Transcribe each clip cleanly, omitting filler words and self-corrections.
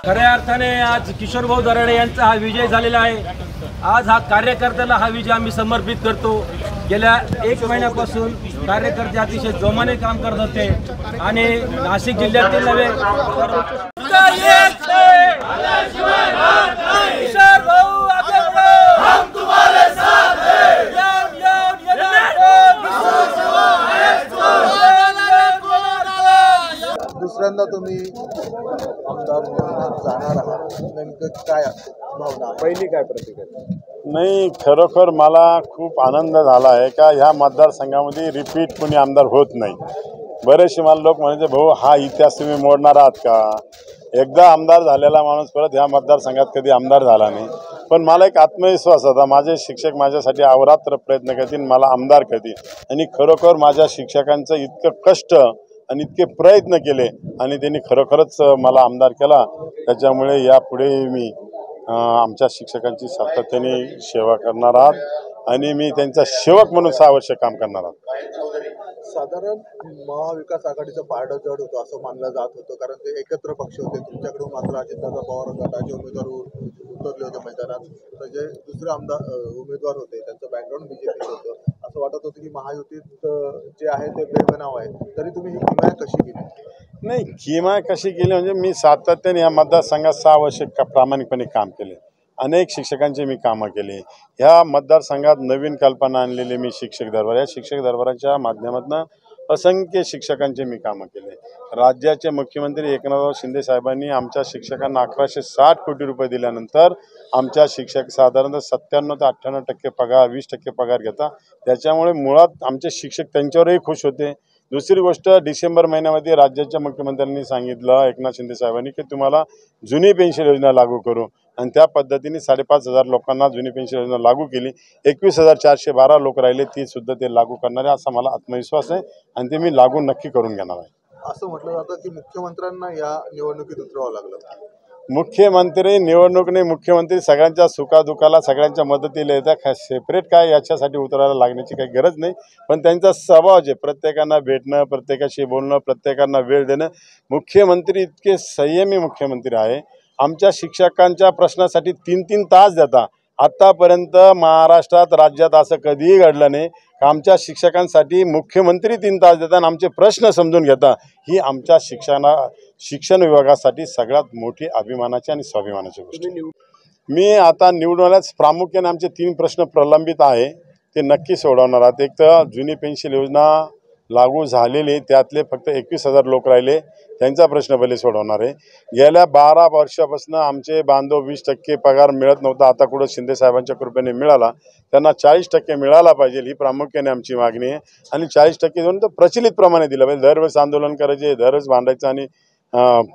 खऱ्या अर्थाने आज किशोरभाऊ दराडे यांचा हा विजय झालेला आहे। आज हा कार्यकर्त्याला हा विजय आम्ही समर्पित करतो। गेल्या 1 महिन्यापासून कार्यकर्ते अतिशय जोमाने काम करत होते आणि नाशिक जिल्ह्यातील नव्हे दुसऱ्यांदा तुम्ही आमदार जाणार आहात, नेमकं काय भावना, पहिली काय प्रतिक्रिया? नाही, खरोखर मला खूप आनंद झाला आहे का ह्या मतदारसंघामध्ये रिपीट कोणी आमदार होत नाही। बरेचसे मला लोक म्हणायचे, भाऊ हा इतिहास तुम्ही मोडणार आहात का? एकदा आमदार झालेला माणूस परत ह्या मतदारसंघात कधी आमदार झाला नाही। पण मला एक आत्मविश्वास होता, माझे शिक्षक माझ्यासाठी अहोरात्र प्रयत्न करतील, मला आमदार करतील। आणि खरोखर माझ्या शिक्षकांचं इतकं कष्ट आणि इतके प्रयत्न केले आणि त्यांनी खरोखरच मला आमदार केला। त्याच्यामुळे यापुढे मी आमच्या शिक्षकांची सातत्याने सेवा करणार आहात आणि मी त्यांचा सेवक म्हणून 6 वर्ष काम करणार आहात। साधारण महाविकास आघाडीचं पारडं जड होतं असं मानलं जात होतं, कारण ते एकत्र पक्ष होते। तुमच्याकडून मात्र अजितदादा पवार गटाचे उमेदवार उतरले होते मैदानात, तर जे दुसरे आमदार उमेदवार होते त्यांचं बॅकग्राऊंड बीजेपीचं होतं। असं वाटत होतं की महायुतीत जे आहे ते बेबनाव आहे, तरी तुम्ही ही किमया कशी केली? नाही, किमया कशी केली म्हणजे मी सातत्याने या मतदारसंघात 6 वर्ष प्रामाणिकपणे काम केले। अनेक शिक्षकांचे मी कामं केले। ह्या मतदारसंघात नवीन कल्पना आणलेली मी शिक्षक दरबार, या शिक्षक दरबाराच्या माध्यमातून असंख्य शिक्षकांचे मी कामं केले। राज्याचे मुख्यमंत्री एकनाथराव शिंदे साहेबांनी आमच्या शिक्षकांना 1160 कोटी रुपये दिल्यानंतर आमच्या शिक्षक साधारणतः 97 ते 98% पगार, 20% पगार घेता। त्याच्यामुळे मुळात आमचे शिक्षक त्यांच्यावरही खुश होते। दुसरी गोष्ट, डिसेंबर महिन्यामध्ये राज्याच्या मुख्यमंत्र्यांनी सांगितलं, एकनाथ शिंदे साहेबांनी, की तुम्हाला जुनी पेन्शन योजना लागू करू, आणि त्या पद्धतीने 5,500 लोकांना जुनी पेन्शन योजना लागू केली। 21,412 लोक राहिले, ती सुद्धा ते लागू करणार आहे असा मला आत्मविश्वास आहे आणि ते मी लागू नक्की करून घेणार आहे। असं म्हटलं जातं की मुख्यमंत्र्यांना या निवडणुकीत उतरावं लागलं। मुख्यमंत्री निवडणूक नाही, मुख्यमंत्री सगळ्यांच्या सुखादुखाला सगळ्यांच्या मदतीला येतात। सेपरेट काय याच्यासाठी उतरायला लागण्याची काही गरज नाही, पण त्यांचा स्वभाव जे प्रत्येकांना भेटणं, प्रत्येकाशी बोलणं, प्रत्येकांना वेळ देणं। मुख्यमंत्री इतके संयमी मुख्यमंत्री आहे, आमच्या शिक्षकांच्या प्रश्नासाठी 3-3 तास देता। आतापर्यंत महाराष्ट्रात राज्यात असं कधीही घडलं नाही, आमच्या शिक्षकांसाठी मुख्यमंत्री 3 तास देतात, आमचे प्रश्न समजून घेता। ही आमच्या शिक्षण विभागासाठी सगळ्यात मोठी अभिमानाची आणि स्वाभिमानाची गोष्ट। मी आता निवडून आल्यास प्रामुख्याने आमचे 3 प्रश्न प्रलंबित आहे, ते नक्की सोडवणार आहात। एक तर जुनी पेन्शन योजना लागू झालेली, त्यातले फक्त 21,000 लोक राहिले, त्यांचा प्रश्न पहिले सोडवणार आहे। गेल्या 12 वर्षापासून आमचे बांधव 20% पगार मिळत नव्हता, आता कुठं शिंदे साहेबांच्या कृपेने मिळाला, त्यांना 40% मिळाला पाहिजे, ही प्रामुख्याने आमची मागणी आहे। आणि 40% देऊन तर प्रचलित प्रमाणे दिलं पाहिजे। दरवेळेस आंदोलन करायचे, दरवेळेस भांडायचं आणि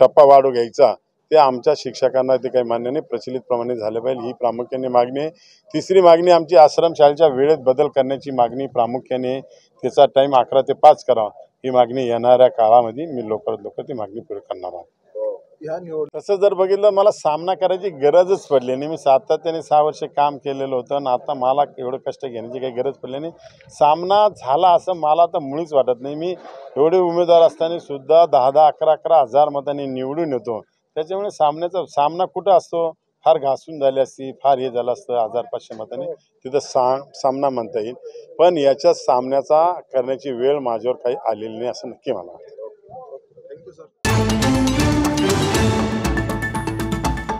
टप्पा वाढू घ्यायचा, ते आमच्या शिक्षकांना ते काही मान्य नाही। प्रचलित प्रमाणे झालं पाहिजे, ही प्रामुख्याने मागणी आहे। तिसरी मागणी आमची आश्रमशाळेच्या वेळेत बदल करण्याची मागणी प्रामुख्याने, त्याचा टाईम 11 ते 5 करावा, ही मागणी येणाऱ्या काळामध्ये मी लवकरात ती मागणी पूर्ण करणार आहे। तसं जर बघितलं, मला सामना करायची गरजच पडली नाही। मी सातत्याने 6 वर्ष काम केलेलं होतं आणि आता मला एवढं कष्ट घेण्याची काही गरज पडली नाही। सामना झाला असं मला तर मुळीच वाटत नाही। मी एवढे उमेदवार असताना सुद्धा 10-10, 11-11 हजार मतांनी निवडून येतो। त्याच्यामुळे सामना कुठं असतो, फार घासून झाली असती, फार हे झालं असतं 1000-500 मतांनी, तिथं सामना म्हणता येईल। पण याच्या सामन्याचा करण्याची वेळ माझ्यावर काही आलेली नाही असं नक्की मला वाटतं। Thank you sir.